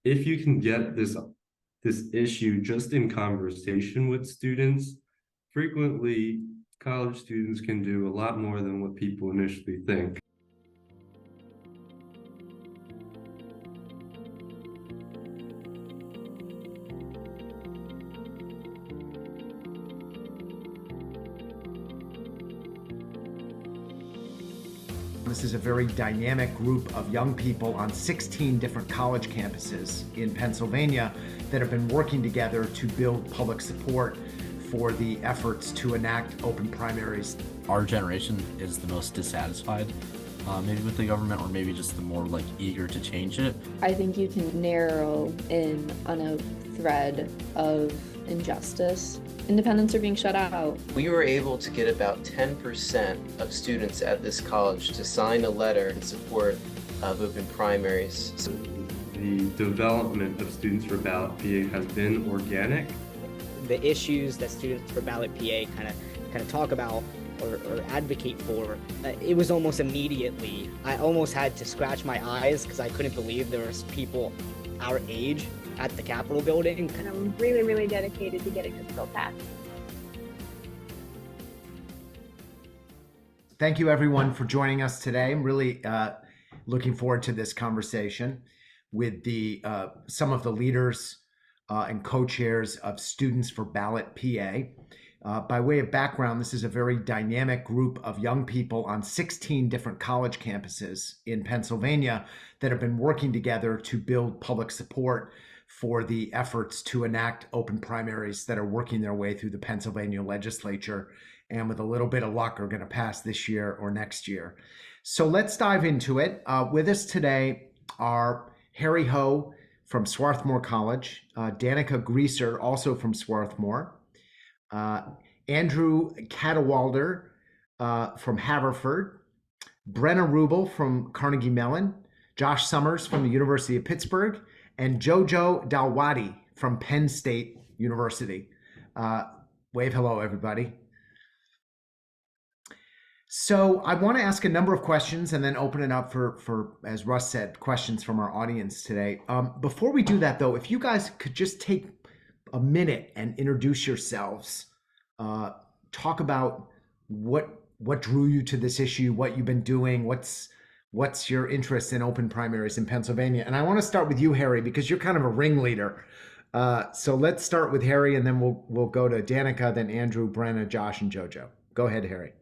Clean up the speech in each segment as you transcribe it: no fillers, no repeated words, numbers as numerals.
if you can get this issue just in conversation with students, frequently college students can do a lot more than what people initially think. This is a very dynamic group of young people on 16 different college campuses in Pennsylvania that have been working together to build public support for the efforts to enact open primaries. Our generation is the most dissatisfied, maybe with the government, or maybe just the more eager to change it. I think you can narrow in on a thread of injustice. Independents are being shut out. We were able to get about 10% of students at this college to sign a letter in support of open primaries. So the development of Students for Ballot PA has been organic. The issues that Students for Ballot PA kind of talk about or advocate for, it was almost immediately. I almost had to scratch my eyes because I couldn't believe there was people our age at the Capitol building. And I'm really, really dedicated to getting this bill passed. Thank you everyone for joining us today. I'm really looking forward to this conversation with some of the leaders and co-chairs of Students for Ballot PA. By way of background, this is a very dynamic group of young people on 16 different college campuses in Pennsylvania that have been working together to build public support for the efforts to enact open primaries that are working their way through the Pennsylvania legislature, and with a little bit of luck are going to pass this year or next year. So let's dive into it. With us today are Harry Ho from Swarthmore College, Danika Grieser, also from Swarthmore, Andrew Cadwallader from Haverford, Brenna Wrubel from Carnegie Mellon, Josh Summers from the University of Pittsburgh, and Jojo Dawaldi from Penn State University. Wave hello, everybody. So I want to ask a number of questions and then open it up for, as Russ said, questions from our audience today. Before we do that, though, if you guys could just take a minute and introduce yourselves, talk about what drew you to this issue, what you've been doing, what's your interest in open primaries in Pennsylvania. And I want to start with you, Harry, because you're kind of a ringleader. So let's start with Harry, and then we'll go to Danika, then Andrew, Brenna, Josh, and Jojo. Go ahead, Harry.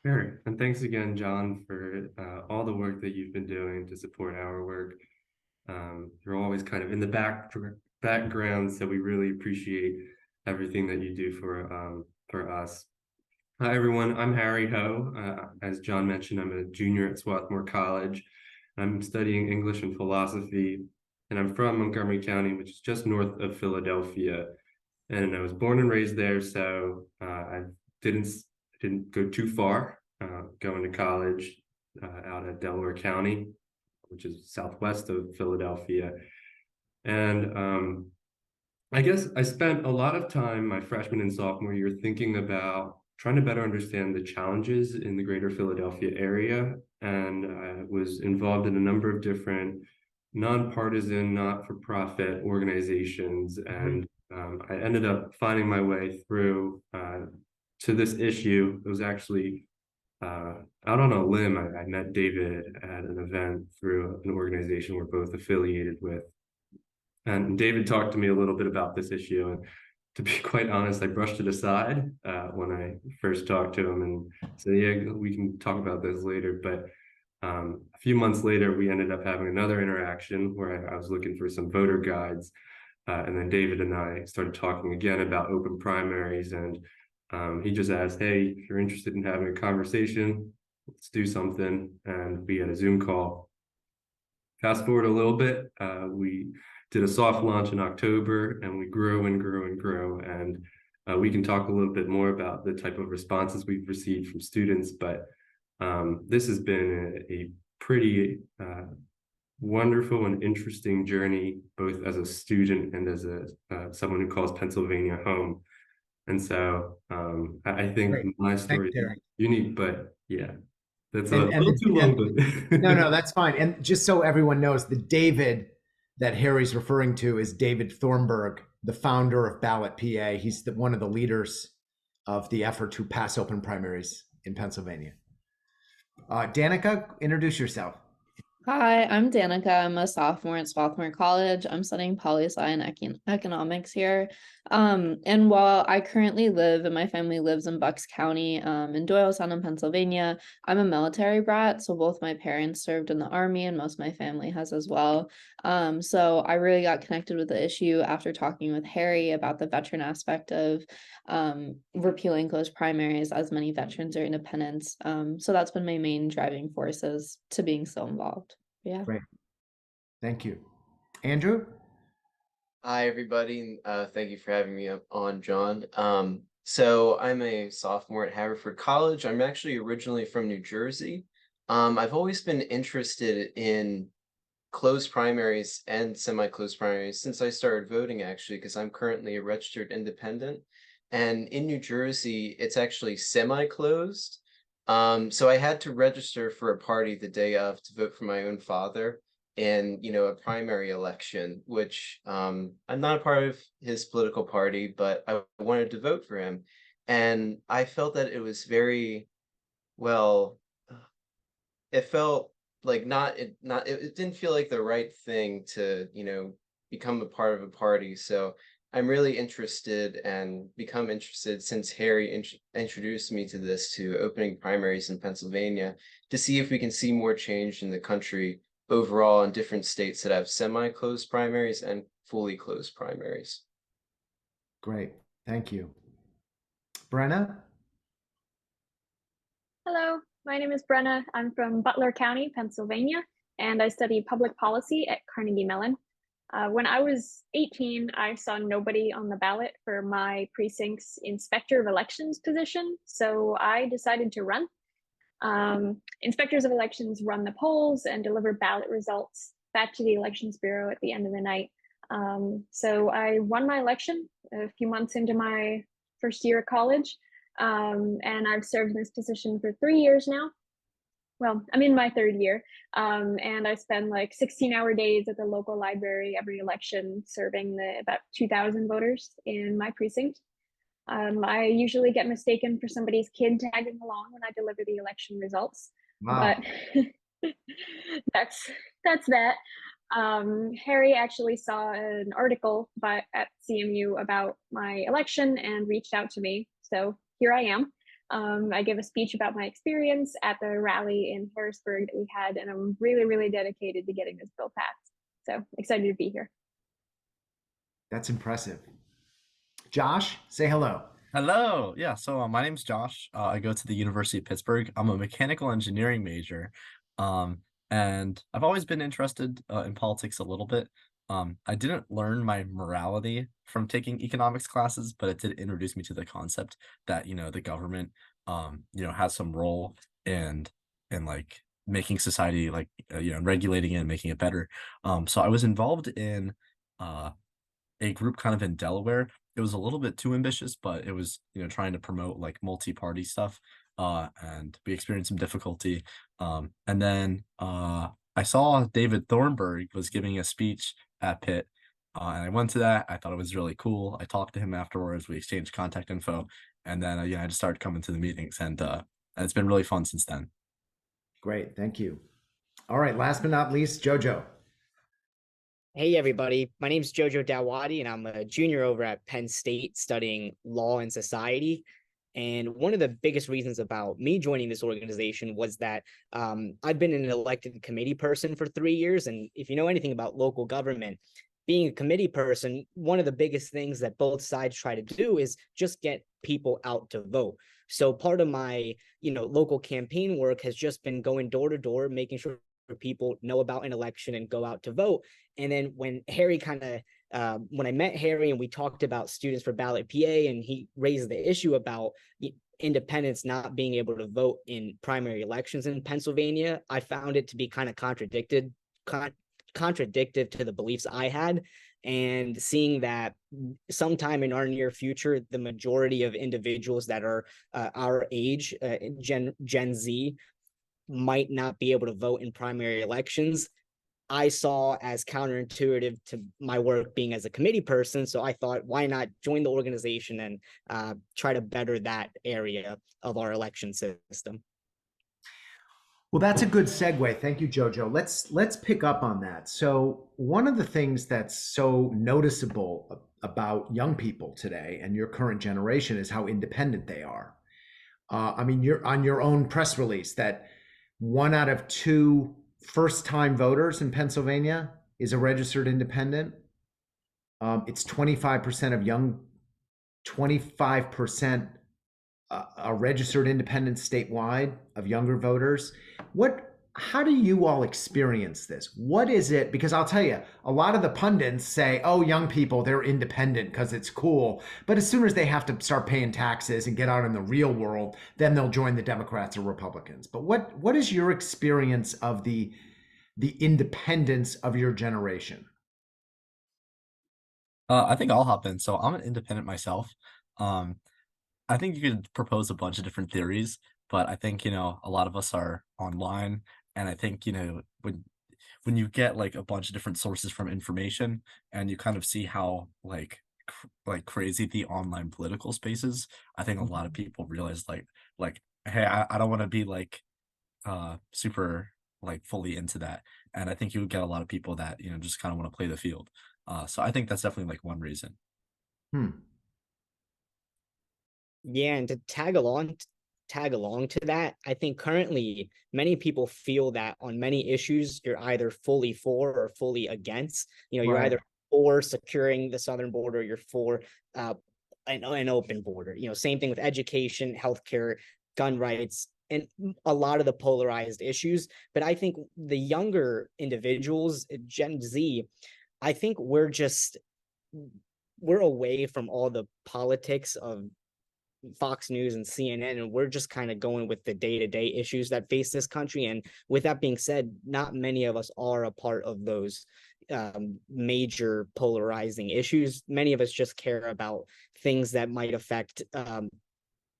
Sure. And thanks again, John, for all the work that you've been doing to support our work. You're always kind of in the background, so we really appreciate everything that you do for us. Hi, everyone. I'm Harry Ho. As John mentioned, I'm a junior at Swarthmore College. I'm studying English and philosophy, and I'm from Montgomery County, which is just north of Philadelphia. And I was born and raised there, so I didn't go too far going to college out at Delaware County, which is southwest of Philadelphia. And I guess I spent a lot of time my freshman and sophomore year thinking about trying to better understand the challenges in the greater Philadelphia area. And I was involved in a number of different nonpartisan, not-for-profit organizations. And I ended up finding my way through to this issue. It was actually out on a limb. I met David at an event through an organization we're both affiliated with. And David talked to me a little bit about this issue. And to be quite honest, I brushed it aside when I first talked to him and said, yeah, we can talk about this later. But a few months later, we ended up having another interaction where I was looking for some voter guides. And then David and I started talking again about open primaries. And he just asked, hey, if you're interested in having a conversation, let's do something. And we had a Zoom call. Fast forward a little bit, we did a soft launch in October, and we grew and grew and grew. And we can talk a little bit more about the type of responses we've received from students. But this has been a pretty wonderful and interesting journey, both as a student and as someone who calls Pennsylvania home. And so I think my story is unique, but yeah, that's a little too long. But no, that's fine. And just so everyone knows, the David that Harry's referring to is David Thornburg, the founder of Ballot PA. He's one of the leaders of the effort to pass open primaries in Pennsylvania. Danika, introduce yourself. Hi, I'm Danika. I'm a sophomore at Swarthmore College. I'm studying poli-sci and economics here. And while I currently live and my family lives in Bucks County, in Doylestown in Pennsylvania, I'm a military brat. So both my parents served in the Army and most of my family has as well. So I really got connected with the issue after talking with Harry about the veteran aspect of repealing closed primaries, as many veterans are independents. So that's been my main driving forces to being so involved. Yeah. Great. Thank you. Andrew? Hi, everybody. Thank you for having me on, John. So I'm a sophomore at Haverford College. I'm actually originally from New Jersey. I've always been interested in closed primaries and semi-closed primaries since I started voting, actually, because I'm currently a registered independent. And in New Jersey, it's actually semi-closed. So I had to register for a party the day of to vote for my own father in, a primary election, which I'm not a part of his political party, but I wanted to vote for him. And I felt that it was very, well, it felt like it didn't feel like the right thing to, become a part of a party. So I'm really interested and become interested since Harry introduced me to this, to opening primaries in Pennsylvania, to see if we can see more change in the country overall in different states that have semi-closed primaries and fully closed primaries. Great. Thank you. Brenna? Hello, my name is Brenna. I'm from Butler County, Pennsylvania, and I study public policy at Carnegie Mellon. When I was 18, I saw nobody on the ballot for my precinct's inspector of elections position, so I decided to run. Inspectors of elections run the polls and deliver ballot results back to the Elections Bureau at the end of the night. So I won my election a few months into my first year of college, and I've served in this position for 3 years now. Well, I'm in my third year, and I spend like 16-hour days at the local library every election, serving about 2,000 voters in my precinct. I usually get mistaken for somebody's kid tagging along when I deliver the election results. Wow. But that's that. Harry actually saw an article at CMU about my election and reached out to me. So here I am. I gave a speech about my experience at the rally in Harrisburg that we had, and I'm really, really dedicated to getting this bill passed. So excited to be here. That's impressive. Josh, say hello. Hello. Yeah. So my name's Josh. I go to the University of Pittsburgh. I'm a mechanical engineering major. And I've always been interested in politics a little bit. I didn't learn my morality from taking economics classes, but it did introduce me to the concept that, the government, has some role in like making society, like, regulating it and making it better. So I was involved in a group kind of in Delaware. It was a little bit too ambitious, but it was, trying to promote like multi-party stuff. And we experienced some difficulty. And then I saw David Thornburg was giving a speech at Pitt, and I went to that. I thought it was really cool. I talked to him afterwards. We exchanged contact info, and then I just started coming to the meetings, and it's been really fun since then. Great, thank you. All right, last but not least, Jojo. Hey everybody, my name's Jojo Dawaldi, and I'm a junior over at Penn State studying law and society. And one of the biggest reasons about me joining this organization was that I've been an elected committee person for 3 years. And if you know anything about local government, being a committee person, one of the biggest things that both sides try to do is just get people out to vote. So part of my, local campaign work has just been going door to door, making sure people know about an election and go out to vote. And then when Harry when I met Harry and we talked about students for Ballot PA, and he raised the issue about independents not being able to vote in primary elections in Pennsylvania, I found it to be kind of contradictory to the beliefs I had. And seeing that sometime in our near future, the majority of individuals that are our age, Gen Z, might not be able to vote in primary elections, I saw as counterintuitive to my work being as a committee person. So I thought, why not join the organization and try to better that area of our election system? Well, that's a good segue. Thank you, Jojo. Let's pick up on that. So one of the things that's so noticeable about young people today and your current generation is how independent they are. I mean, you're on your own press release that 1 out of 2 first-time voters in Pennsylvania is a registered independent. It's 25% of young, 25% are registered independents statewide of younger voters. How do you all experience this? What is it? Because I'll tell you, a lot of the pundits say, oh, young people, they're independent because it's cool. But as soon as they have to start paying taxes and get out in the real world, then they'll join the Democrats or Republicans. But what is your experience of the independence of your generation? I think I'll hop in. So I'm an independent myself. I think you could propose a bunch of different theories, but I think, a lot of us are online, and I think, when you get like a bunch of different sources from information and you kind of see how like crazy the online political space is, I think a lot of people realize like hey, I don't want to be like super like fully into that. And I think you would get a lot of people that, just kind of want to play the field. So I think that's definitely like one reason. Yeah, and to tag along to that, I think currently many people feel that on many issues you're either fully for or fully against. You're either for securing the southern border, you're for an open border. Same thing with education, healthcare, gun rights, and a lot of the polarized issues. But I think the younger individuals, Gen Z, I think we're away from all the politics of Fox News and CNN, and we're just kind of going with the day-to-day issues that face this country. And with that being said, not many of us are a part of those major polarizing issues. Many of us just care about things that might affect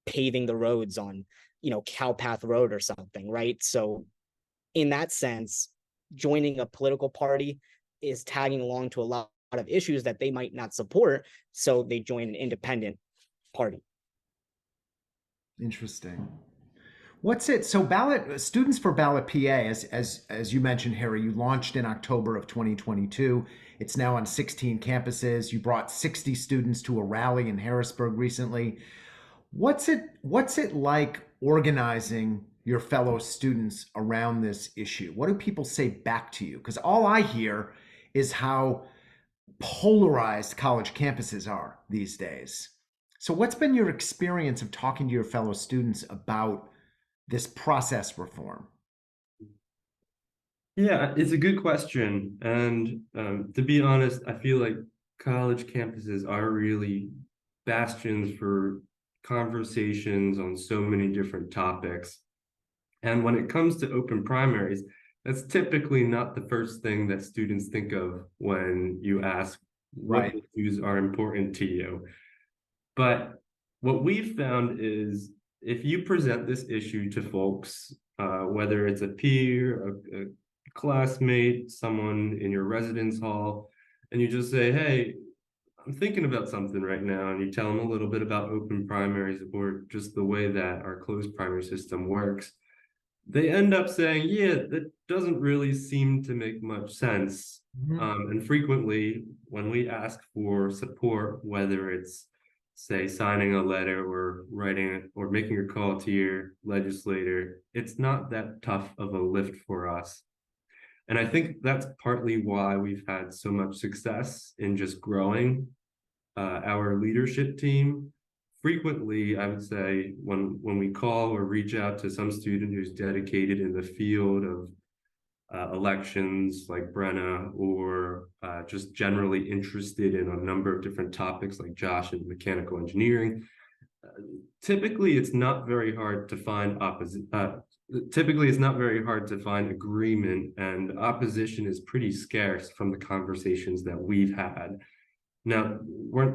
paving the roads on, Cowpath Road or something, right? So in that sense, joining a political party is tagging along to a lot of issues that they might not support, so they join an independent party. Interesting. What's it? So Students for Ballot PA, as you mentioned, Harry, you launched in October of 2022. It's now on 16 campuses. You brought 60 students to a rally in Harrisburg recently. What's it like organizing your fellow students around this issue? What do people say back to you? Because all I hear is how polarized college campuses are these days. So what's been your experience of talking to your fellow students about this process reform? Yeah, it's a good question. And to be honest, I feel like college campuses are really bastions for conversations on so many different topics. And when it comes to open primaries, that's typically not the first thing that students think of when you ask what issues are important to you. But what we've found is if you present this issue to folks, whether it's a peer, a classmate, someone in your residence hall, and you just say, hey, I'm thinking about something right now, and you tell them a little bit about open primaries or just the way that our closed primary system works, they end up saying, yeah, that doesn't really seem to make much sense. And frequently, when we ask for support, whether it's, say, signing a letter or writing or making a call to your legislator, it's not that tough of a lift for us. And I think that's partly why we've had so much success in just growing our leadership team. Frequently, I would say, when we call or reach out to some student who's dedicated in the field of elections like Brenna, or just generally interested in a number of different topics like Josh in mechanical engineering, typically it's not very hard to find agreement, and opposition is pretty scarce from the conversations that we've had. Now,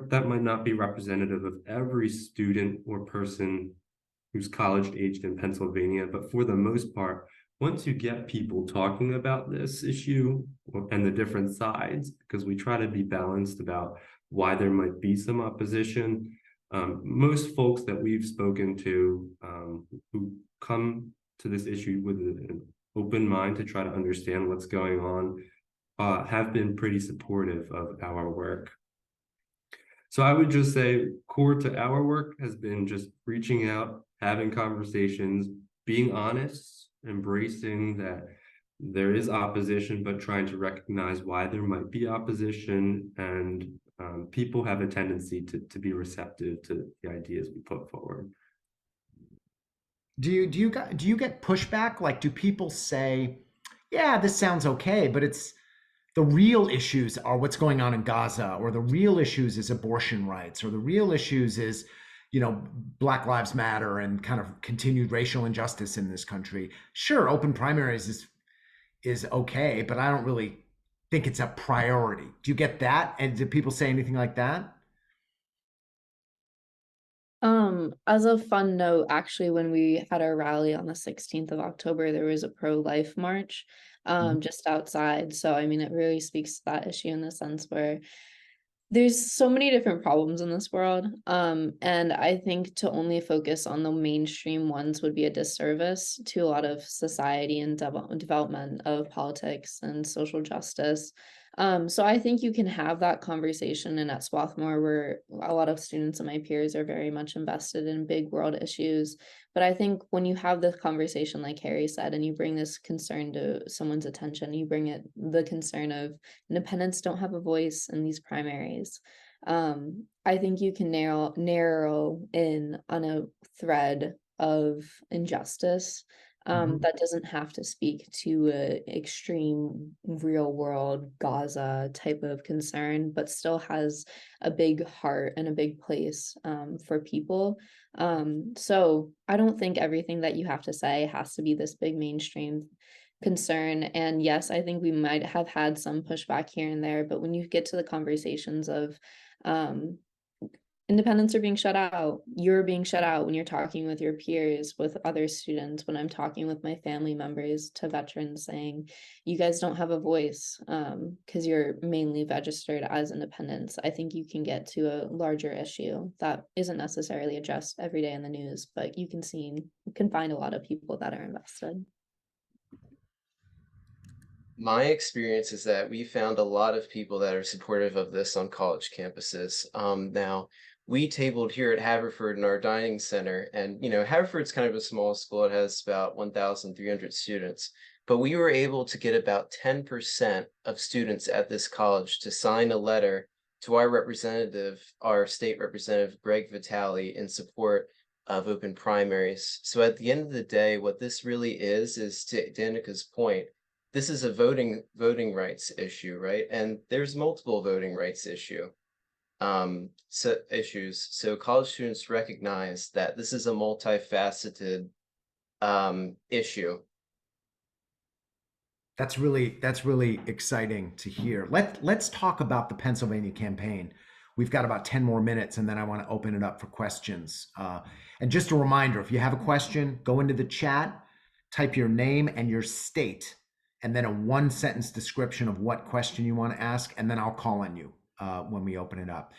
that might not be representative of every student or person who's college aged in Pennsylvania, but for the most part, once you get people talking about this issue and the different sides, because we try to be balanced about why there might be some opposition, most folks that we've spoken to who come to this issue with an open mind to try to understand what's going on have been pretty supportive of our work. So I would just say core to our work has been just reaching out, having conversations, being honest, embracing that there is opposition, but trying to recognize why there might be opposition, and people have a tendency to be receptive to the ideas we put forward. Do you get pushback? Like, do people say, yeah, this sounds okay, but it's the real issues are what's going on in Gaza, or the real issues is abortion rights, or the real issues is, Black Lives Matter and kind of continued racial injustice in this country? Sure, open primaries is okay, but I don't really think it's a priority. Do you get that? And do people say anything like that? As a fun note, actually, when we had our rally on the 16th of October, there was a pro-life march just outside. So I mean, it really speaks to that issue in the sense where there's so many different problems in this world. And I think to only focus on the mainstream ones would be a disservice to a lot of society and development of politics and social justice. So I think you can have that conversation, and at Swarthmore, where a lot of students and my peers are very much invested in big world issues. But I think when you have this conversation, like Harry said, and you bring this concern to someone's attention, you bring the concern of independents don't have a voice in these primaries. I think you can narrow in on a thread of injustice that doesn't have to speak to a extreme real world Gaza type of concern, but still has a big heart and a big place for people. So I don't think everything that you have to say has to be this big mainstream concern. And yes, I think we might have had some pushback here and there, but when you get to the conversations of independents are being shut out, you're being shut out when you're talking with your peers, with other students, when I'm talking with my family members, to veterans, saying you guys don't have a voice because you're mainly registered as independents. I think you can get to a larger issue that isn't necessarily addressed every day in the news, but you can find a lot of people that are invested. My experience is that we found a lot of people that are supportive of this on college campuses. Now, we tabled here at Haverford in our dining center, and Haverford's kind of a small school. It has about 1,300 students, but we were able to get about 10% of students at this college to sign a letter to our state representative, Greg Vitale, in support of open primaries. So at the end of the day, what this really is to Danika's point, this is a voting rights issue, right? And there's multiple voting rights issues. So college students recognize that this is a multifaceted issue. That's really exciting to hear. Let's talk about the Pennsylvania campaign. We've got about 10 more minutes, and then I want to open it up for questions. And just a reminder, if you have a question, go into the chat, type your name and your state, and then a 1-sentence description of what question you want to ask, and then I'll call on you when we open it up.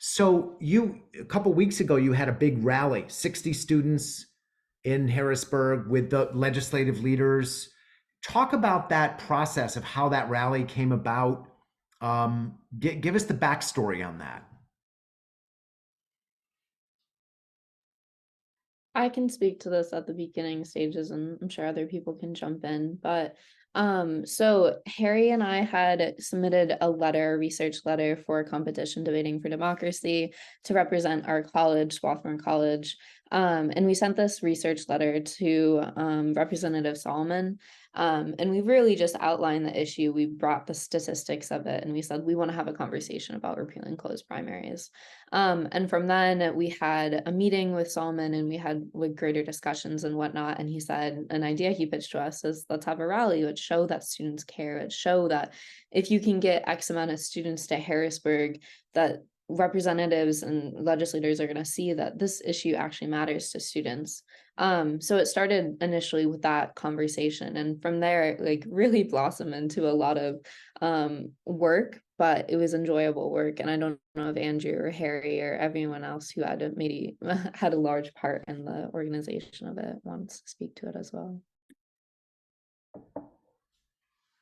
So a couple weeks ago, you had a big rally, 60 students in Harrisburg with the legislative leaders. Talk about that process of how that rally came about. Give us the backstory on that. I can speak to this at the beginning stages, and I'm sure other people can jump in, but so Harry and I had submitted a research letter for a competition debating for democracy to represent our college, Swarthmore College. And we sent this research letter to Representative Solomon. And we really just outlined the issue. We brought the statistics of it, and we said, we want to have a conversation about repealing closed primaries. And from then we had a meeting with Solomon, and we had greater discussions and whatnot. And he said an idea he pitched to us is, let's have a rally. Let's show that students care. Let's show that if you can get X amount of students to Harrisburg, that representatives and legislators are going to see that this issue actually matters to students. So it started initially with that conversation, and from there it like really blossomed into a lot of work, but it was enjoyable work. And I don't know if Andrew or Harry or everyone else who had maybe had a large part in the organization of it wants to speak to it as well.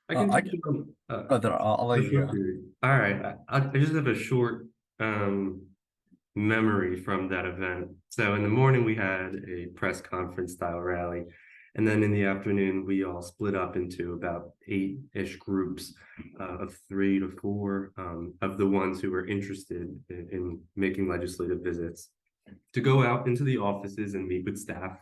I can. I'll let you go. All right, I just have a short memory from that event. So in the morning we had a press conference style rally, and then in the afternoon we all split up into about 8-ish groups of 3 to 4 of the ones who were interested in making legislative visits to go out into the offices and meet with staff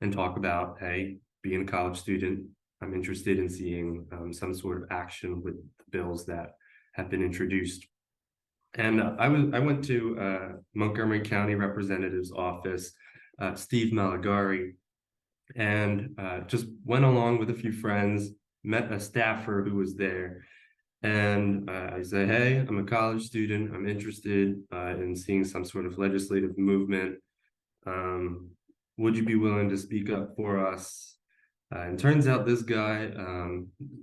and talk about, hey, being a college student, I'm interested in seeing some sort of action with the bills that have been introduced. And I went to Montgomery County Representative's office, Steve Malagari, and just went along with a few friends, met a staffer who was there. And I said, hey, I'm a college student. I'm interested in seeing some sort of legislative movement. Would you be willing to speak up for us? And turns out this guy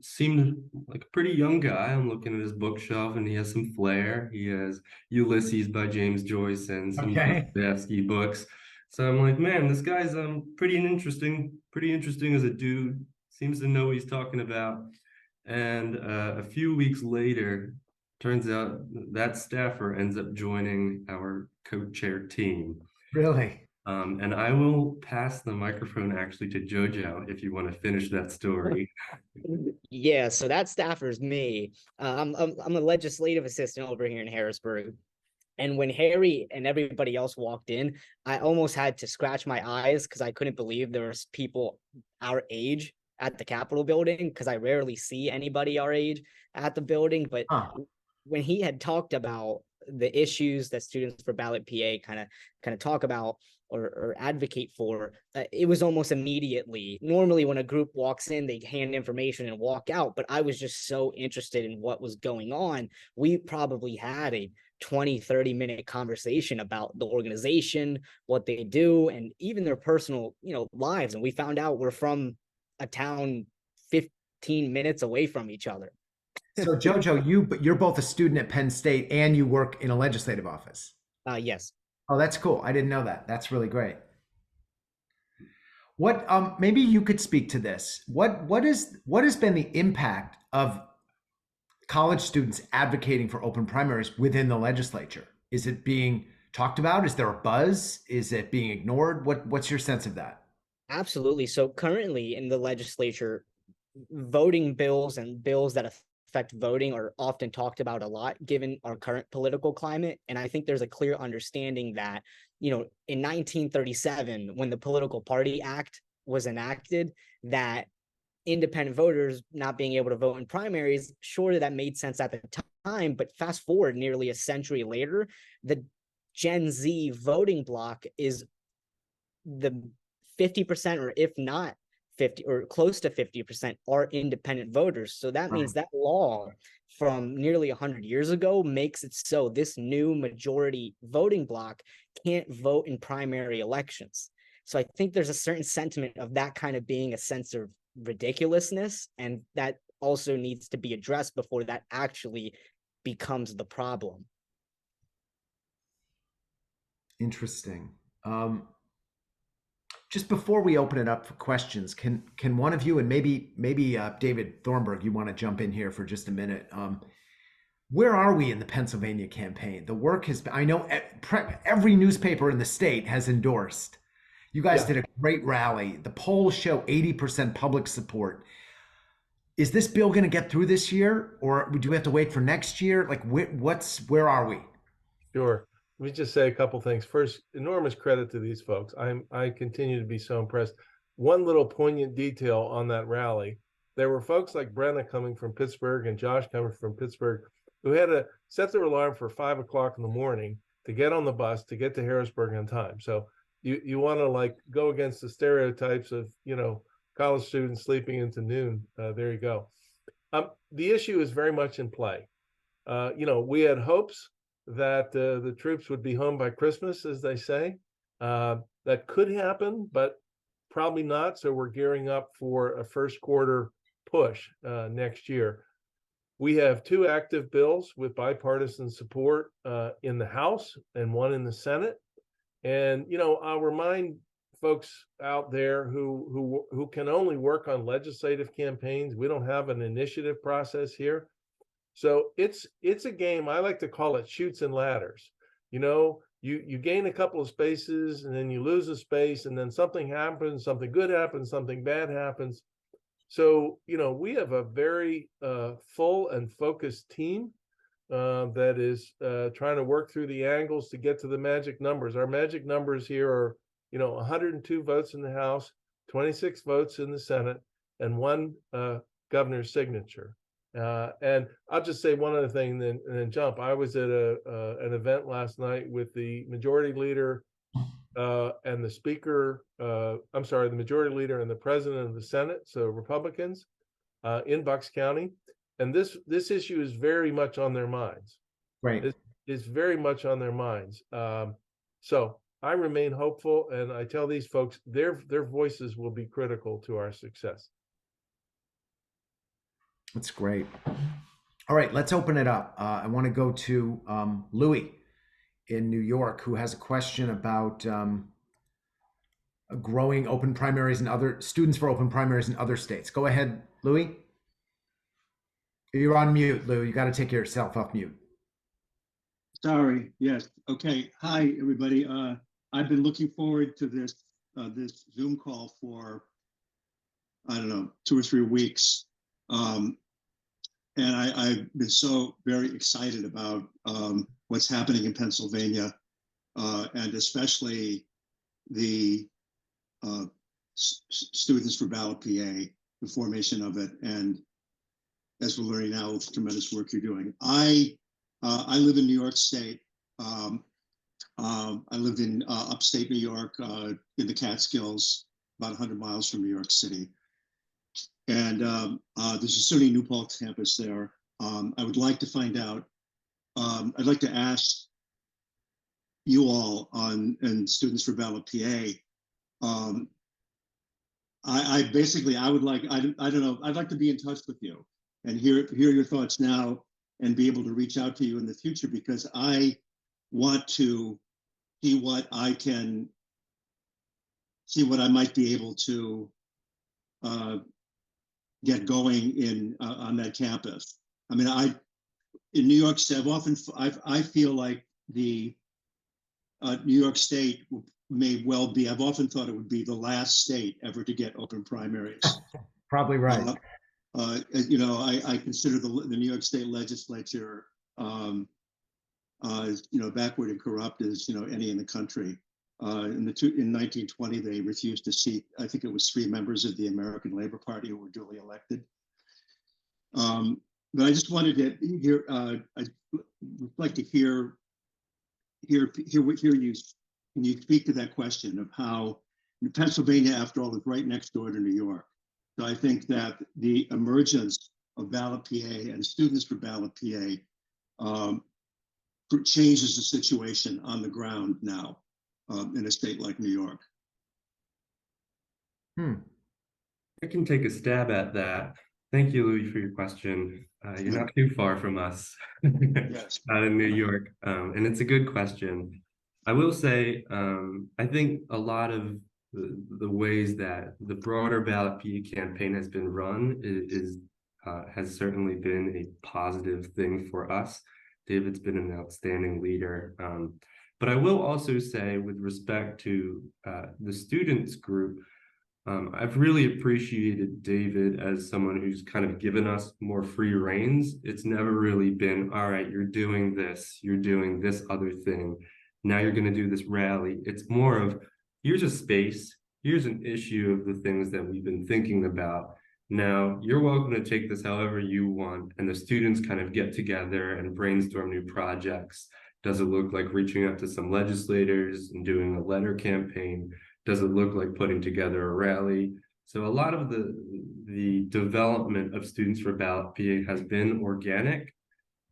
seemed like a pretty young guy. I'm looking at his bookshelf and he has some flair. He has Ulysses by James Joyce and some Dostoevsky books. So I'm like, man, this guy's pretty interesting as a dude. Seems to know what he's talking about. And a few weeks later, turns out that staffer ends up joining our co-chair team. Really? And I will pass the microphone actually to Jojo if you want to finish that story. Yeah, so that staffer's me. I'm a legislative assistant over here in Harrisburg. And when Harry and everybody else walked in, I almost had to scratch my eyes because I couldn't believe there was people our age at the Capitol building, because I rarely see anybody our age at the building. But when he had talked about the issues that Students for Ballot PA kind of talk about or advocate for, it was almost immediately. Normally when a group walks in, they hand information and walk out, but I was just so interested in what was going on. We probably had a 20-30 minute conversation about the organization, what they do, and even their personal lives. And we found out we're from a town 15 minutes away from each other. So Jojo, you're both a student at Penn State and you work in a legislative office. Yes. Oh, that's cool. I didn't know that. That's really great. What maybe you could speak to this. What has been the impact of college students advocating for open primaries within the legislature? Is it being talked about? Is there a buzz? Is it being ignored? What's your sense of that? Absolutely. So currently in the legislature, voting bills and bills that affect voting are often talked about a lot given our current political climate. And I think there's a clear understanding that, in 1937, when the Political Party Act was enacted, that independent voters not being able to vote in primaries, sure, that made sense at the time, but fast forward nearly a century later, the Gen Z voting bloc is the 50%, or if not 50 or close to 50%, are independent voters. So that means that law from nearly 100 years ago makes it so this new majority voting bloc can't vote in primary elections. So I think there's a certain sentiment of that kind of being a sense of ridiculousness, and that also needs to be addressed before that actually becomes the problem. Interesting. Just before we open it up for questions, can one of you, and maybe David Thornburg, you want to jump in here for just a minute? Where are we in the Pennsylvania campaign? The work has been, I know every newspaper in the state has endorsed. You guys did a great rally. The polls show 80% public support. Is this bill going to get through this year, or do we have to wait for next year? Like, where are we? Sure. Let me just say a couple things. First, enormous credit to these folks. I continue to be so impressed. One little poignant detail on that rally: there were folks like Brenna coming from Pittsburgh and Josh coming from Pittsburgh who had to set their alarm for 5 o'clock in the morning to get on the bus to get to Harrisburg on time. So you want to go against the stereotypes of college students sleeping into noon. There you go. The issue is very much in play. We had hopes that the troops would be home by Christmas, as they say. That could happen, but probably not. So we're gearing up for a first quarter push next year. We have 2 active bills with bipartisan support in the House and 1 in the Senate. And, you know, I'll remind folks out there who can only work on legislative campaigns. We don't have an initiative process here. So it's a game. I like to call it chutes and ladders. You know, you gain a couple of spaces and then you lose a space and then something happens, something good happens, something bad happens. So, you know, we have a very full and focused team that is trying to work through the angles to get to the magic numbers. Our magic numbers here are, you know, 102 votes in the House, 26 votes in the Senate, and 1 governor's signature. And I'll just say one other thing, and then jump. I was at an event last night with the majority leader and the speaker. I'm sorry, the majority leader and the president of the Senate, so Republicans, in Bucks County. And this issue is very much on their minds. Right. It's very much on their minds. So I remain hopeful, and I tell these folks their voices will be critical to our success. That's great. All right, let's open it up. I want to go to Louis in New York, who has a question about growing open primaries and other students for open primaries in other states. Go ahead, Louis. You're on mute, Lou. You got to take yourself off mute. Sorry. Yes. Okay. Hi, everybody. I've been looking forward to this Zoom call for, I don't know, 2 or 3 weeks. And I've been so very excited about what's happening in Pennsylvania, and especially the Students for Ballot PA, the formation of it, and as we're learning now, the tremendous work you're doing. I live in New York State. I lived in upstate New York, in the Catskills, about 100 miles from New York City. And there's a SUNY New Paltz campus there. I would like to find out, I'd like to ask you all and Students for Ballot PA, I would like, I don't know, I'd like to be in touch with you and hear your thoughts now and be able to reach out to you in the future, because I want to see what I might be able to get going in on that campus. I mean, in New York State, I feel like the New York State may well be, I've often thought it would be the last state ever to get open primaries. Probably right. You know, I consider the New York State legislature, you know, backward and corrupt as, you know, any in the country. In 1920, they refused to seat, I think it was 3 members of the American Labor Party who were duly elected. But I just wanted to hear, I'd like to hear you, can you speak to that question of how Pennsylvania, after all, is right next door to New York. So I think that the emergence of Ballot PA and Students for Ballot PA changes the situation on the ground now in a state like New York. I can take a stab at that. Thank you, Louis, for your question. You're not too far from us Yes. out in New York, and it's a good question. I will say, I think a lot of the ways that the broader Ballot PA campaign has been run has certainly been a positive thing for us. David's been an outstanding leader. But I will also say, with respect to the students group, I've really appreciated David as someone who's kind of given us more free reins. It's never really been, all right, you're doing this other thing. Now you're going to do this rally. It's more of, here's a space, here's an issue of the things that we've been thinking about. Now you're welcome to take this however you want. And the students kind of get together and brainstorm new projects. Does it look like reaching out to some legislators and doing a letter campaign? Does it look like putting together a rally? So a lot of the development of Students for Ballot PA has been organic.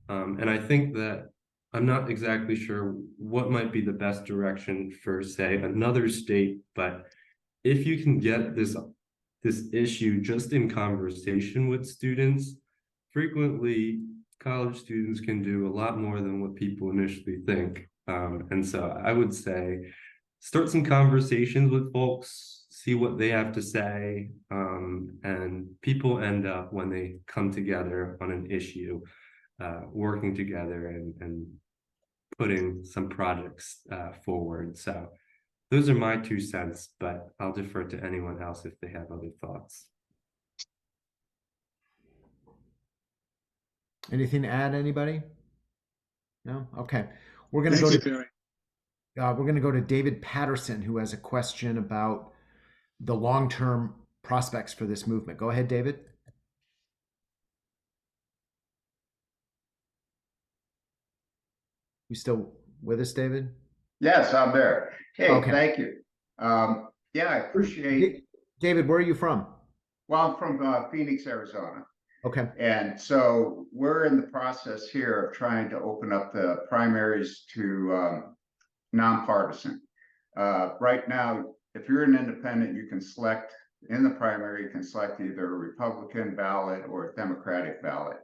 And I think that I'm not exactly sure what might be the best direction for, say, another state, but if you can get this issue just in conversation with students, frequently college students can do a lot more than what people initially think. And so I would say start some conversations with folks, see what they have to say, and people end up, when they come together on an issue, working together and putting some projects forward. So those are my 2 cents, but I'll defer to anyone else if they have other thoughts. Anything to add, anybody? No? Okay. We're gonna Thank go you, to Barry. we're gonna go to David Patterson, who has a question about the long-term prospects for this movement. Go ahead, David. You still with us, David? Yes, I'm there. Hey, Okay. thank you. Yeah, I appreciate. David, where are you from? Well, I'm from Phoenix, Arizona. Okay. And so we're in the process here of trying to open up the primaries to nonpartisan. Right now, if you're an independent, you can select in the primary, you can select either a Republican ballot or a Democratic ballot.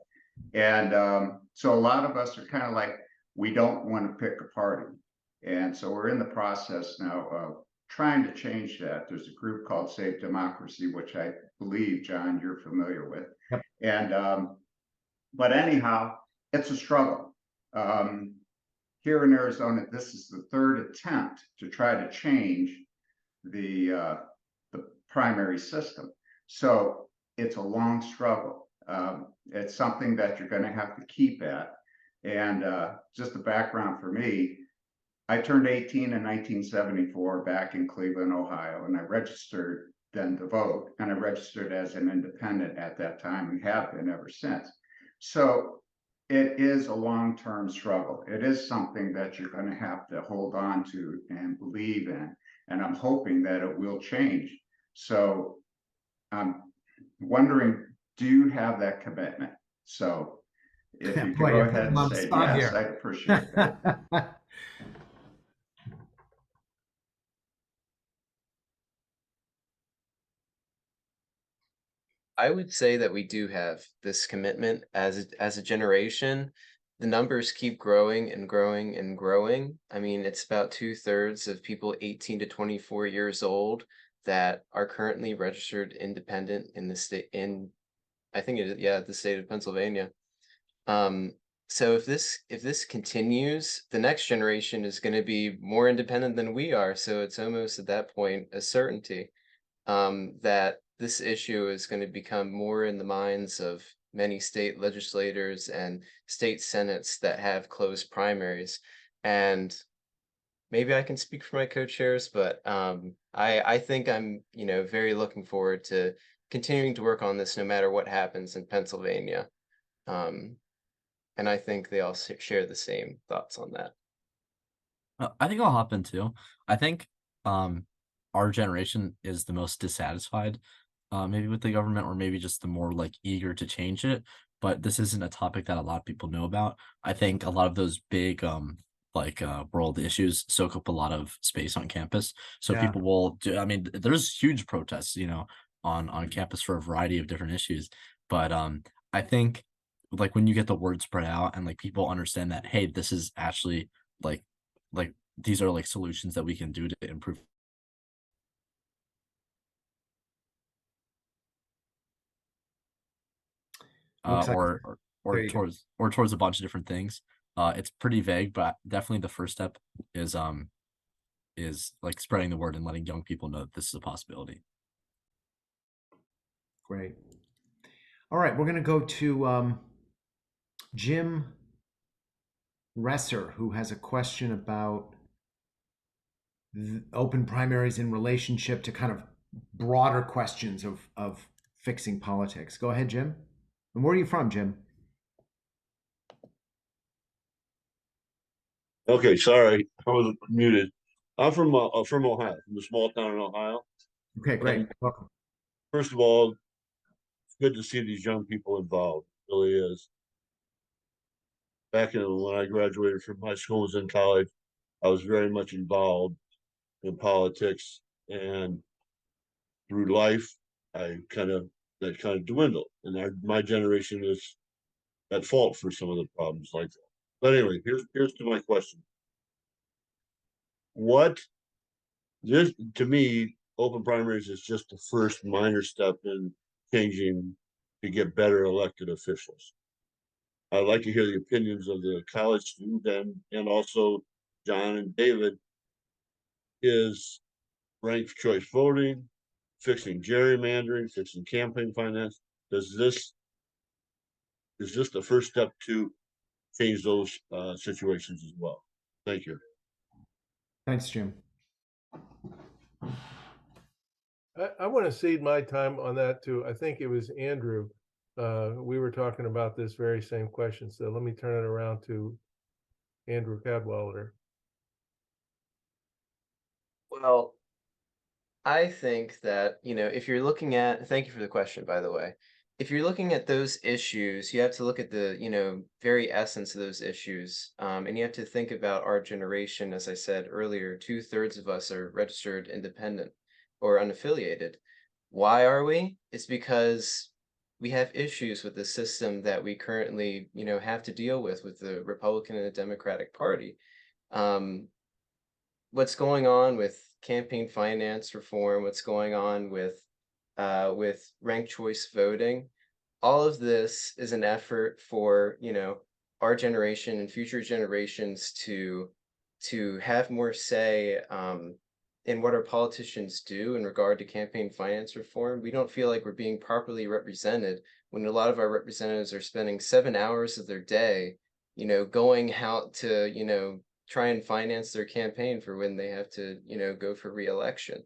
And so a lot of us are kind of like, we don't want to pick a party. And so we're in the process now of trying to change that. There's a group called Save Democracy, which I believe, John, you're familiar with. Yep. And but anyhow, it's a struggle. Here in Arizona, this is the third attempt to try to change the primary system. So it's a long struggle. It's something that you're going to have to keep at. And just the background for me, I turned 18 in 1974 back in Cleveland, Ohio, and I registered then to vote, and I registered as an independent at that time and have been ever since. So it is a long-term struggle. It is something that you're going to have to hold on to and believe in, and I'm hoping that it will change. So I'm wondering, do you have that commitment? So if you could Boy, go you're ahead putting him and on the say spot yes, here. I'd appreciate that. I would say that we do have this commitment as a generation. The numbers keep growing and growing and growing. I mean, it's about 2/3 of people 18 to 24 years old that are currently registered independent in the state, I think it is, yeah, the state of Pennsylvania. So if this continues, the next generation is going to be more independent than we are. So it's almost at that point a certainty that this issue is going to become more in the minds of many state legislators and state senates that have closed primaries. And maybe I can speak for my co-chairs, but I think I'm, very looking forward to continuing to work on this no matter what happens in Pennsylvania. And I think they all share the same thoughts on that. I think I'll hop in too. I think our generation is the most dissatisfied, maybe with the government, or maybe just the more like eager to change it. But this isn't a topic that a lot of people know about. I think a lot of those big world issues soak up a lot of space on campus. So Yeah. people will do, I mean, there's huge protests, on campus for a variety of different issues. But I think like when you get the word spread out and like people understand that, hey, this is actually like these are like solutions that we can do to improve Looks like- or there you go. towards a bunch of different things. It's pretty vague, but definitely the first step is like spreading the word and letting young people know that this is a possibility. Great. All right, we're going to go to Jim Resser, who has a question about open primaries in relationship to kind of broader questions of fixing politics. Go ahead, Jim. And where are you from, Jim? Okay, sorry, I was muted. I'm from Ohio, from a small town in Ohio. Okay, great. And Welcome. first of all, it's good to see these young people involved. It really is. back in when I graduated from high school, was in college, I was very much involved in politics, and through life, that kind of dwindled, and my generation is at fault for some of the problems like that. But anyway, here's to my question. What this to me, open primaries is just the first minor step in changing to get better elected officials. I'd like to hear the opinions of the college student and also John and David. Is ranked choice voting, fixing gerrymandering, fixing campaign finance. Is this the first step to change those situations as well? Thank you. Thanks, Jim. I want to cede my time on that to, I think it was Andrew. We were talking about this very same question. So let me turn it around to Andrew Cadwallader. Well, I think that, if you're looking at, thank you for the question, by the way. If you're looking at those issues, you have to look at the, very essence of those issues. And you have to think about our generation. As I said earlier, 2/3 of us are registered independent or unaffiliated. Why are we? It's because we have issues with the system that we currently, have to deal with the Republican and the Democratic Party. What's going on with campaign finance reform, what's going on with ranked choice voting, all of this is an effort for, our generation and future generations to have more say in what our politicians do in regard to campaign finance reform. We don't feel like we're being properly represented when a lot of our representatives are spending 7 hours of their day, going out to, try and finance their campaign for when they have to, go for re-election.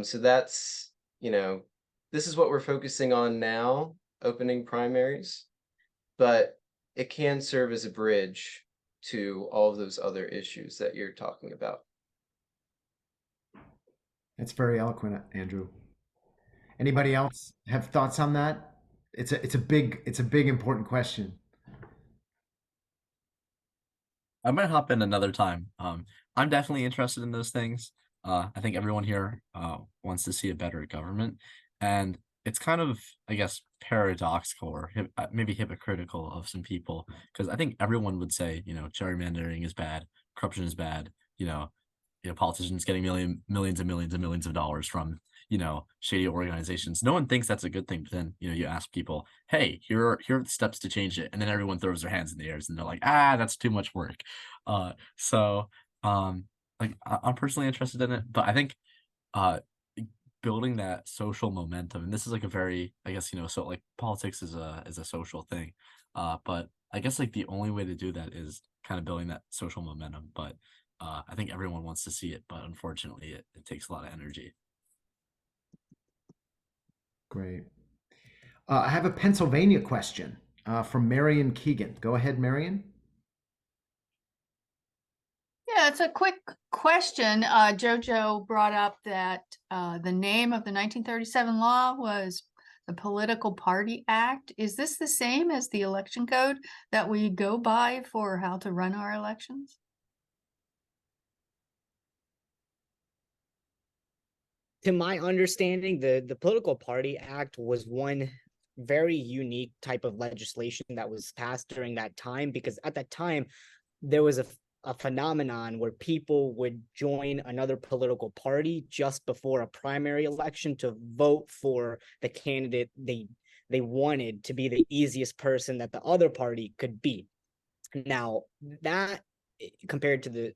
So that's, this is what we're focusing on now, opening primaries, but it can serve as a bridge to all of those other issues that you're talking about. That's very eloquent, Andrew. Anybody else have thoughts on that? It's a big important question. I might hop in another time. I'm definitely interested in those things. I think everyone here wants to see a better government, and it's kind of, I guess, paradoxical or maybe hypocritical of some people, because I think everyone would say, gerrymandering is bad, corruption is bad, politicians getting millions and millions and millions of dollars from, shady organizations. No one thinks that's a good thing, but then, you ask people, hey, here are the steps to change it, and then everyone throws their hands in the air and they're like, that's too much work. Like I'm personally interested in it, but I think building that social momentum, and this is like a very, I guess, so like politics is a social thing, but I guess like the only way to do that is kind of building that social momentum. But I think everyone wants to see it, but unfortunately it takes a lot of energy. Great. I have a Pennsylvania question from Marion Keegan. Go ahead, Marion. Yeah, it's a quick question. Jojo brought up that the name of the 1937 law was the Political Party Act. Is this the same as the election code that we go by for how to run our elections? To my understanding, the Political Party Act was one very unique type of legislation that was passed during that time, because at that time there was a phenomenon where people would join another political party just before a primary election to vote for the candidate they wanted to be the easiest person that the other party could beat. Now, that compared to the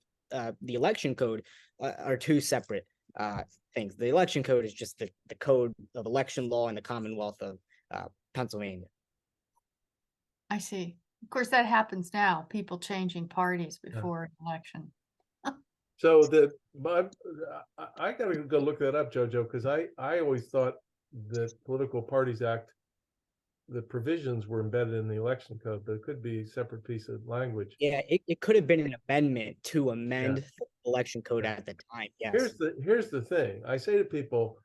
election code are two separate things. The election code is just the code of election law in the Commonwealth of Pennsylvania. I see. Of course, that happens now, people changing parties before an election. So I gotta go look that up, Jojo, because I always thought the Political Parties Act, the provisions were embedded in the election code, but it could be a separate piece of language. Yeah, it could have been an amendment to amend the election code at the time. Yes. Here's the thing. I say to people,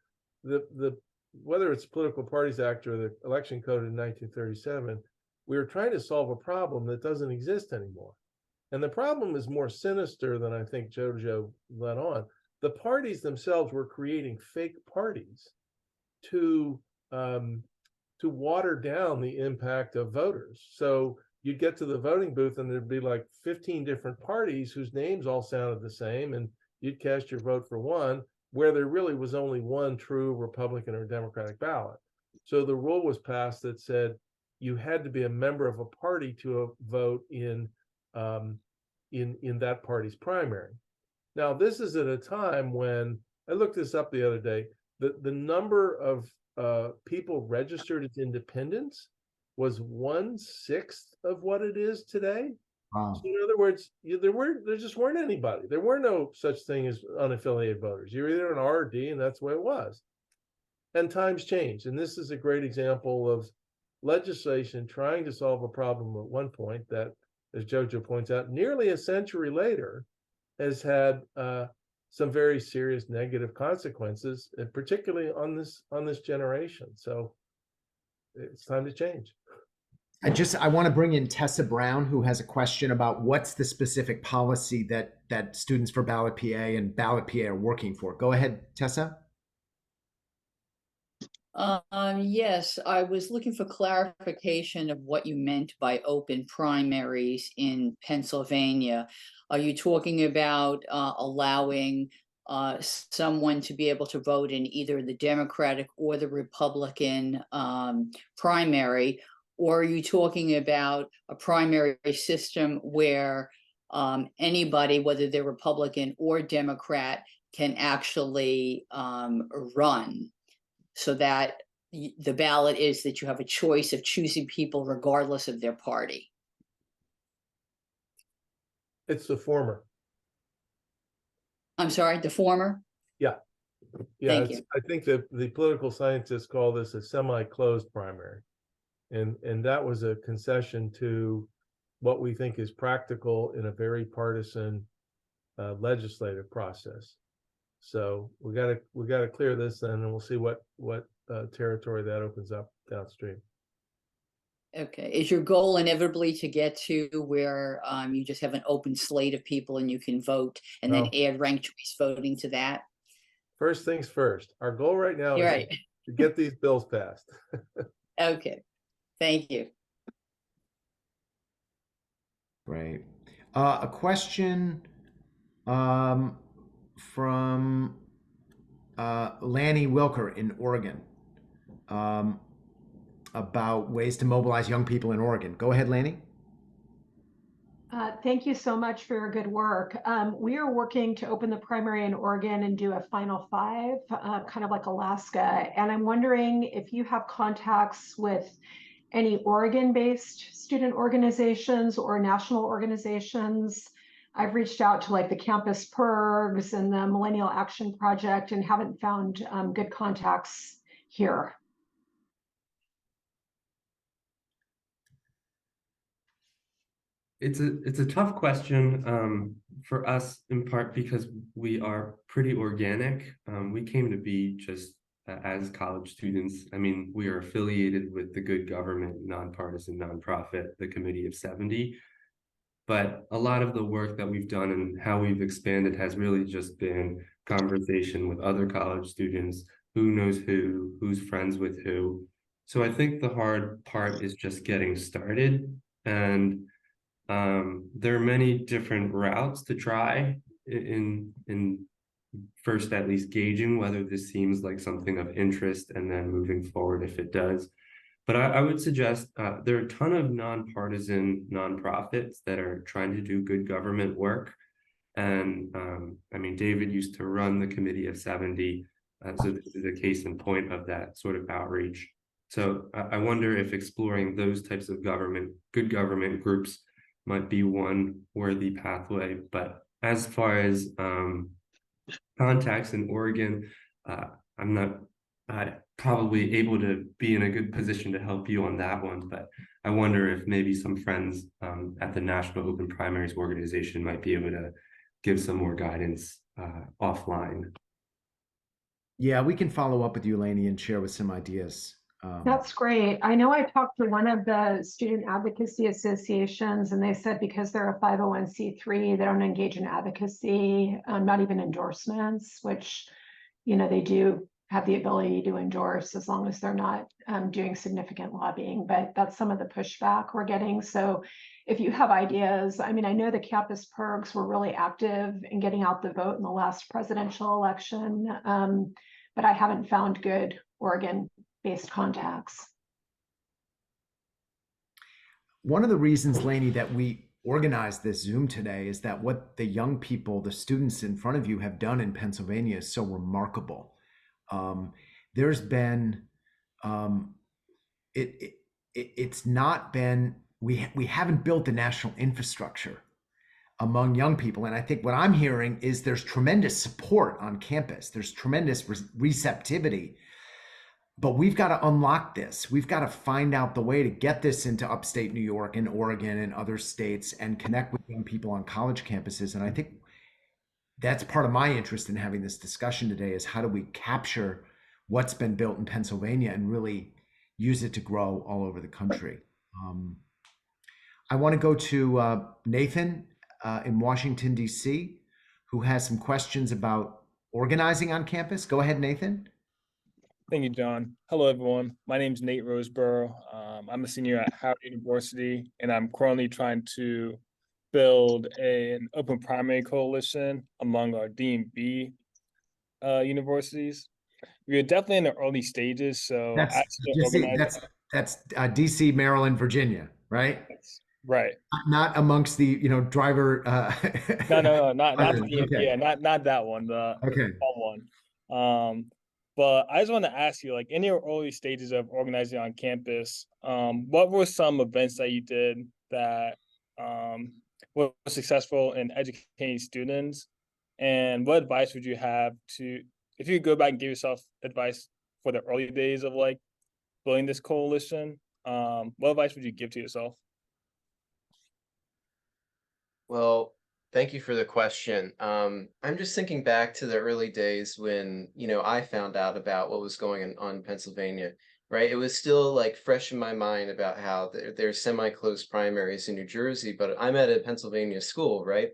the whether it's Political Parties Act or the election code in 1937, we were trying to solve a problem that doesn't exist anymore. And the problem is more sinister than I think Jojo let on. The parties themselves were creating fake parties to water down the impact of voters. So you'd get to the voting booth and there'd be like 15 different parties whose names all sounded the same, and you'd cast your vote for one, where there really was only one true Republican or Democratic ballot. So the rule was passed that said you had to be a member of a party to vote in that party's primary. Now, this is at a time when, I looked this up the other day, the number of people registered as independents was 1/6 of what it is today. Wow. So in other words, there just weren't anybody. There were no such thing as unaffiliated voters. You're either an R or D, and that's the way it was. And times change. And this is a great example of legislation trying to solve a problem at one point that, as Jojo points out, nearly a century later has had some very serious negative consequences, and particularly on this generation. So it's time to change. I want to bring in Tessa Brown, who has a question about what's the specific policy that Students for Ballot PA and Ballot PA are working for. Go ahead, Tessa. Yes, I was looking for clarification of what you meant by open primaries in Pennsylvania. Are you talking about allowing someone to be able to vote in either the Democratic or the Republican primary? Or are you talking about a primary system where anybody, whether they're Republican or Democrat, can actually run? So that the ballot is that you have a choice of choosing people regardless of their party. It's the former. I'm sorry, the former? Yeah. Thank you. I think that the political scientists call this a semi-closed primary. And that was a concession to what we think is practical in a very partisan legislative process. So we got to clear this then, and we'll see what territory that opens up downstream. Okay. Is your goal inevitably to get to where you just have an open slate of people and you can vote and then add ranked choice voting to that? First things first. Our goal right now is to get these bills passed. Okay. Thank you. Great. A question from Lanny Wilker in Oregon about ways to mobilize young people in Oregon. Go ahead, Lanny. Thank you so much for your good work. We are working to open the primary in Oregon and do a final five, kind of like Alaska. And I'm wondering if you have contacts with any Oregon-based student organizations or national organizations. I've reached out to like the Campus Pergs and the Millennial Action Project and haven't found good contacts here. It's a tough question for us, in part because we are pretty organic. We came to be just as college students. I mean, we are affiliated with the Good Government nonpartisan nonprofit, the Committee of 70. But a lot of the work that we've done and how we've expanded has really just been conversation with other college students, who knows who's friends with who. So I think the hard part is just getting started. And there are many different routes to try in first at least gauging whether this seems like something of interest and then moving forward if it does. But I would suggest there are a ton of nonpartisan nonprofits that are trying to do good government work. And I mean, David used to run the Committee of 70. So this is a case in point of that sort of outreach. So I wonder if exploring those types of good government groups might be one worthy pathway. But as far as contacts in Oregon, I'm not probably able to be in a good position to help you on that one, but I wonder if maybe some friends at the National Open Primaries organization might be able to give some more guidance offline. Yeah, we can follow up with you, Laney, and share with some ideas. That's great. I know I talked to one of the student advocacy associations, and they said because they're a 501c3, they don't engage in advocacy, not even endorsements, which, they do have the ability to endorse as long as they're not doing significant lobbying. But that's some of the pushback we're getting. So if you have ideas, I mean, I know the campus perks were really active in getting out the vote in the last presidential election, but I haven't found good Oregon-based contacts. One of the reasons, Lainey, that we organized this Zoom today is that what the young people, the students in front of you have done in Pennsylvania is so remarkable. There's been, it's not been, we haven't built the national infrastructure among young people. And I think what I'm hearing is there's tremendous support on campus. There's tremendous receptivity, but we've got to unlock this. We've got to find out the way to get this into upstate New York and Oregon and other states and connect with young people on college campuses. And I think that's part of my interest in having this discussion today is how do we capture what's been built in Pennsylvania and really use it to grow all over the country. I want to go to Nathan in Washington, D.C., who has some questions about organizing on campus. Go ahead, Nathan. Thank you, John. Hello, everyone. My name is Nate Roseborough. I'm a senior at Howard University, and I'm currently trying to build an open primary coalition among our D&B universities. We are definitely in the early stages, so that's DC, Maryland, Virginia, right? Right. Not amongst the driver. No, not the okay. yeah, not that one. The okay one. But I just want to ask you, like, in your early stages of organizing on campus, what were some events that you did that were successful in educating students, and what advice would you have to, if you could go back and give yourself advice for the early days of like building this coalition, what advice would you give to yourself? Well, thank you for the question. I'm just thinking back to the early days when, I found out about what was going on in Pennsylvania, right? It was still like fresh in my mind about how there's semi-closed primaries in New Jersey, but I'm at a Pennsylvania school, right?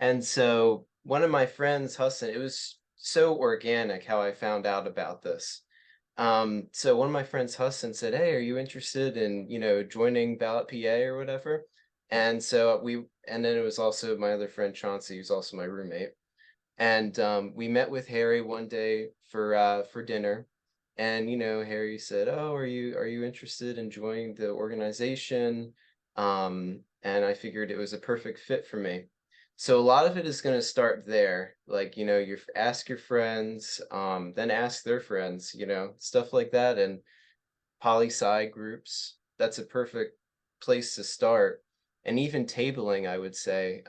And so one of my friends, Hussein, it was so organic how I found out about this. So one of my friends, Hussein, said, "Hey, are you interested in, joining Ballot PA or whatever?" And so and then it was also my other friend Chauncey, who's also my roommate. And we met with Harry one day for dinner. And Harry said, "Oh, are you interested in joining the organization?" And I figured it was a perfect fit for me. So a lot of it is going to start there. Like, you ask your friends, then ask their friends, stuff like that. And poli-sci groups, that's a perfect place to start. And even tabling, I would say,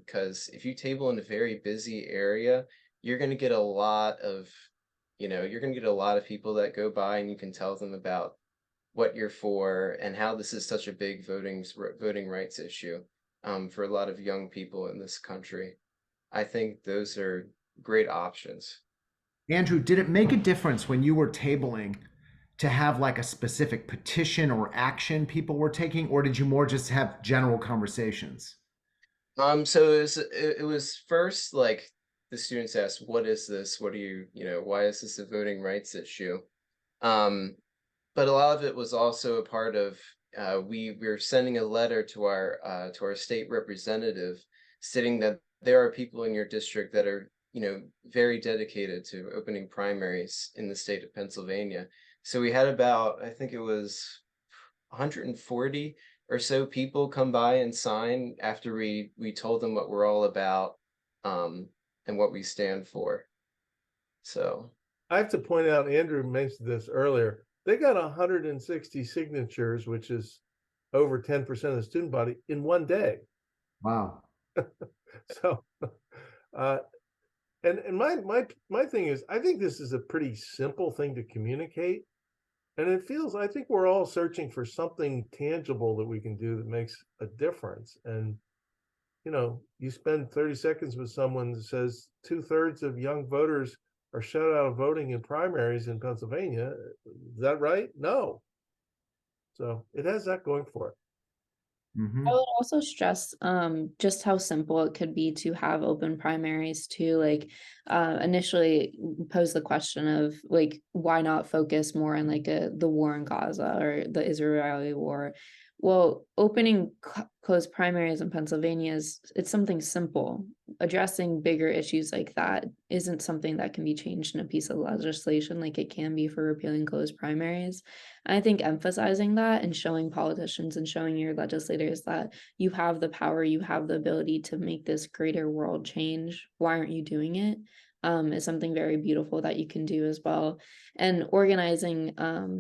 because if you table in a very busy area, you're going to get a lot of, people that go by, and you can tell them about what you're for and how this is such a big voting rights issue for a lot of young people in this country. I think those are great options. Andrew, did it make a difference when you were tabling to have like a specific petition or action people were taking, or did you more just have general conversations? So it was first like the students asked, "What is this? What do you, why is this a voting rights issue?" But a lot of it was also a part of we were sending a letter to our state representative stating that there are people in your district that are, very dedicated to opening primaries in the state of Pennsylvania. So we had about, I think it was 140 or so people come by and sign after we told them what we're all about and what we stand for. So I have to point out, Andrew mentioned this earlier, they got 160 signatures, which is over 10% of the student body in one day. Wow. So and my thing is, I think this is a pretty simple thing to communicate. And I think we're all searching for something tangible that we can do that makes a difference. And, you spend 30 seconds with someone that says 2/3 of young voters are shut out of voting in primaries in Pennsylvania. Is that right? No. So it has that going for it. I would also stress just how simple it could be to have open primaries too. Like initially pose the question of like why not focus more on like the war in Gaza or the Israeli war. Well, opening closed primaries in Pennsylvania it's something simple. Addressing bigger issues like that isn't something that can be changed in a piece of legislation like it can be for repealing closed primaries. I think emphasizing that and showing politicians and showing your legislators that you have the power, you have the ability to make this greater world change. Why aren't you doing it? Is something very beautiful that you can do as well. And organizing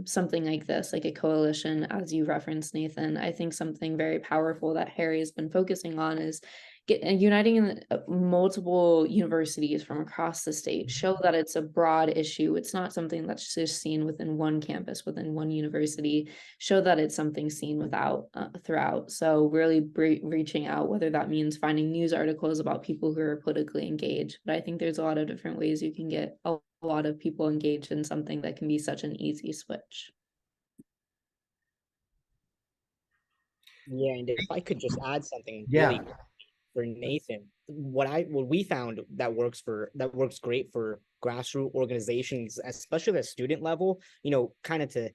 something like this, like a coalition, as you referenced, Nathan, I think something very powerful that Harry has been focusing on is uniting multiple universities from across the state, show that it's a broad issue. It's not something that's just seen within one campus, within one university, show that it's something seen throughout. So really reaching out, whether that means finding news articles about people who are politically engaged. But I think there's a lot of different ways you can get a lot of people engaged in something that can be such an easy switch. Yeah, and if I could just add something Yeah. really for Nathan, what we found that works great for grassroots organizations, especially at student level, kind of to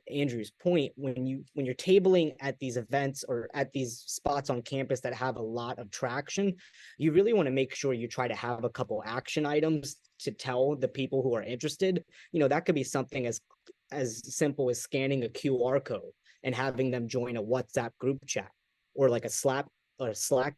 Andrew's point, when you're tabling at these events or at these spots on campus that have a lot of traction, you really want to make sure you try to have a couple action items to tell the people who are interested. That could be something as simple as scanning a QR code and having them join a WhatsApp group chat or like a Slack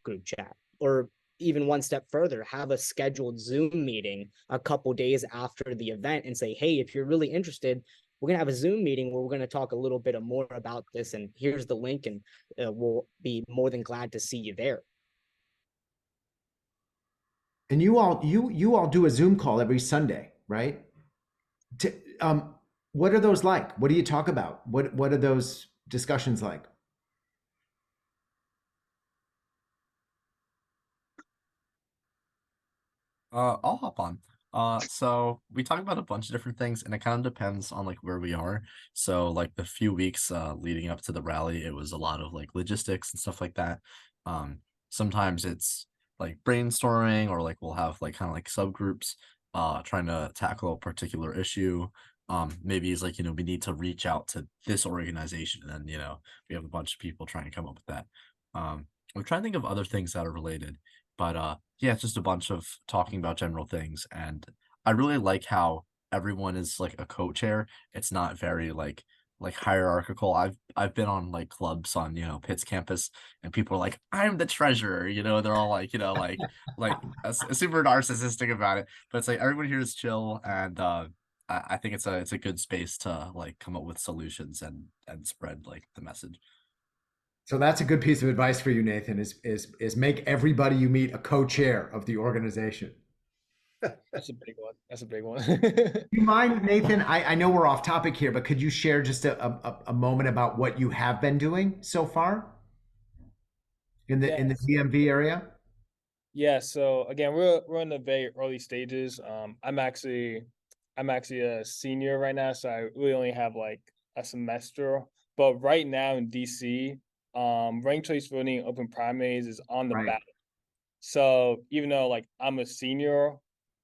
group chat, or even one step further, have a scheduled Zoom meeting a couple days after the event and say, hey, if you're really interested, we're going to have a Zoom meeting where we're going to talk a little bit more about this, and here's the link, and we'll be more than glad to see you there. And you all do a Zoom call every Sunday, right? What are those like? What do you talk about? What are those discussions like? I'll hop on. So we talk about a bunch of different things, and it kind of depends on like where we are. So like the few weeks leading up to the rally, it was a lot of like logistics and stuff like that. Sometimes it's like brainstorming, or like we'll have like kind of like subgroups trying to tackle a particular issue. Maybe it's like, we need to reach out to this organization, and then we have a bunch of people trying to come up with that. We're trying to think of other things that are related. But yeah, it's just a bunch of talking about general things. And I really like how everyone is like a co-chair. It's not very like hierarchical. I've been on like clubs on, Pitt's campus, and people are like, I'm the treasurer, they're all like, like super narcissistic about it. But it's like everyone here is chill, and I think it's a good space to like come up with solutions and spread like the message. So that's a good piece of advice for you, Nathan, is make everybody you meet a co-chair of the organization. That's a big one. That's a big one. Do you mind, Nathan? I know we're off topic here, but could you share just a moment about what you have been doing so far in the DMV area? Yeah, so again, we're in the very early stages. I'm actually a senior right now, so I really only have like a semester. But right now in DC, ranked choice voting open primaries is on the ballot. So even though like I'm a senior,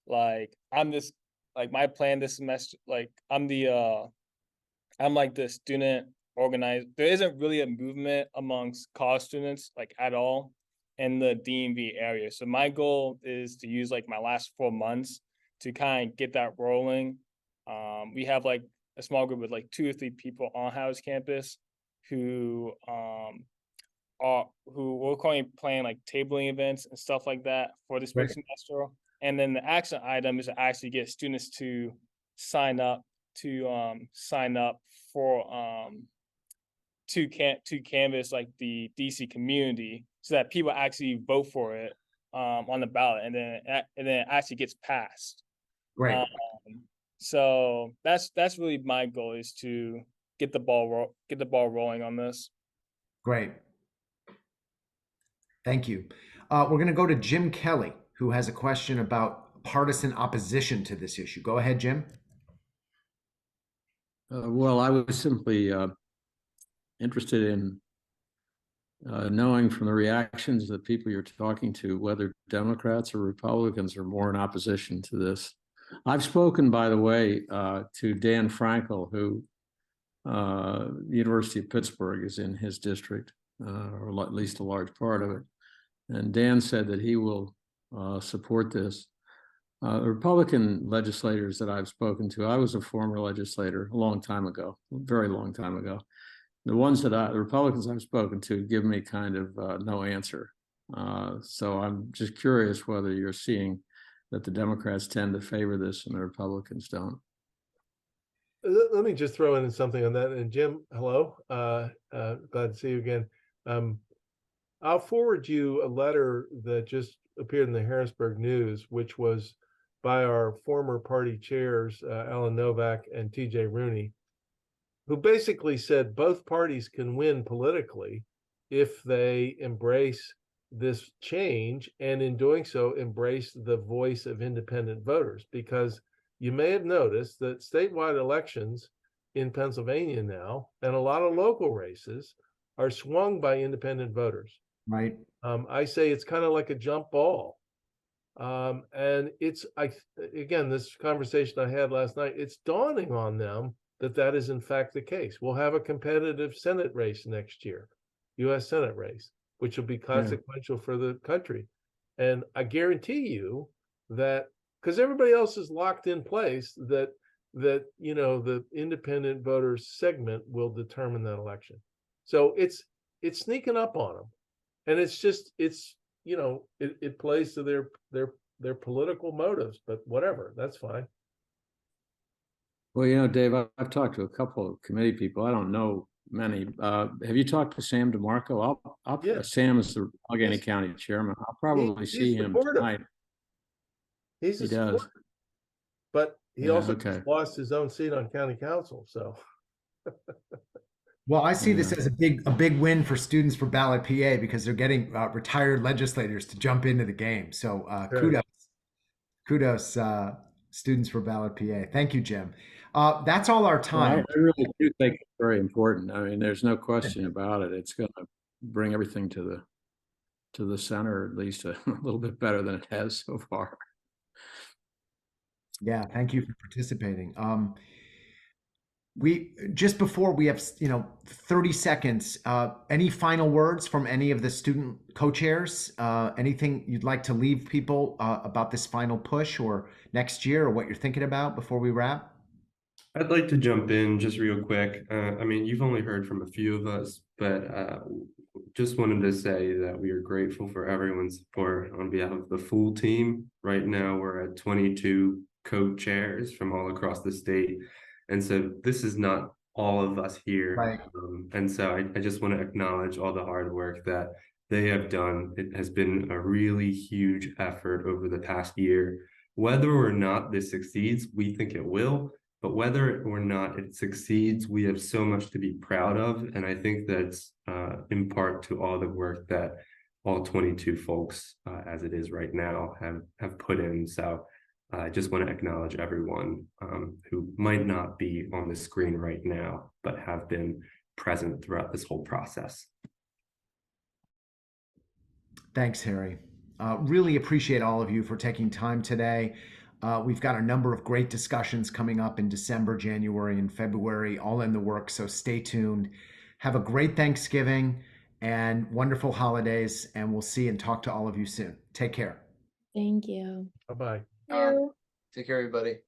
like I'm this, like my plan this semester, like I'm like the student organized. There isn't really a movement amongst college students like at all in the DMV area. So my goal is to use like my last 4 months to kind of get that rolling. We have like a small group with like 2 or 3 people on Howard's campus who we're currently planning like tabling events and stuff like that for this spring semester. And then the action item is to actually get students to sign up for to canvass like the DC community, so that people actually vote for it on the ballot, and then it actually gets passed. Great. So that's really my goal, is to get the ball rolling on this. Great. Thank you. We're going to go to Jim Kelly, who has a question about partisan opposition to this issue. Go ahead, Jim. Well, I was simply interested in knowing from the reactions of the people you're talking to whether Democrats or Republicans are more in opposition to this. I've spoken, by the way, to Dan Frankel, who the University of Pittsburgh is in his district, or at least a large part of it. And Dan said that he will support this. The Republican legislators that I've spoken to, I was a former legislator a long time ago, a very long time ago. The ones that the Republicans I've spoken to give me kind of no answer. So I'm just curious whether you're seeing that the Democrats tend to favor this and the Republicans don't. Let me just throw in something on that. And Jim, hello. Glad to see you again. I'll forward you a letter that just appeared in the Harrisburg News, which was by our former party chairs, Alan Novak and TJ Rooney, who basically said both parties can win politically if they embrace this change, and in doing so, embrace the voice of independent voters. Because you may have noticed that statewide elections in Pennsylvania now, and a lot of local races, are swung by independent voters. Right. I say it's kind of like a jump ball. And it's, again, this conversation I had last night, it's dawning on them that that is in fact the case. We'll have a competitive Senate race next year, U.S. Senate race, which will be consequential for the country. And I guarantee you that, because everybody else is locked in place, that you know, the independent voters segment will determine that election. So it's sneaking up on them, and it's you know, it plays to their political motives. But whatever, that's fine. Well, you know, Dave, I've talked to a couple of committee people. I don't know many. Have you talked to Sam DeMarco? Sam is the Allegheny County chairman. I'll probably see him tonight. He does, but he also lost his own seat on county council. So, well, I see this as a big win for Students for Ballot PA, because they're getting retired legislators to jump into the game. So kudos, Students for Ballot PA. Thank you, Jim. That's all our time. Well, I really do think it's very important. I mean, there's no question about it. It's going to bring everything to the center, at least a little bit better than it has so far. Yeah, thank you for participating. We just before we have 30 seconds. Any final words from any of the student co-chairs? Anything you'd like to leave people about this final push or next year, or what you're thinking about before we wrap? I'd like to jump in just real quick. I mean, you've only heard from a few of us, but just wanted to say that we are grateful for everyone's support on behalf of the full team. Right now, we're at 22 co-chairs from all across the state. And so this is not all of us here. Right. And so I just want to acknowledge all the hard work that they have done. It has been a really huge effort over the past year. Whether or not this succeeds, we think it will. But whether or not it succeeds, we have so much to be proud of. And I think that's in part to all the work that all 22 folks, as it is right now, have put in. So I just want to acknowledge everyone who might not be on the screen right now, but have been present throughout this whole process. Thanks, Harry. Really appreciate all of you for taking time today. We've got a number of great discussions coming up in December, January, and February, all in the works, so stay tuned. Have a great Thanksgiving and wonderful holidays, and we'll see and talk to all of you soon. Take care. Thank you. Bye-bye. Take care, everybody.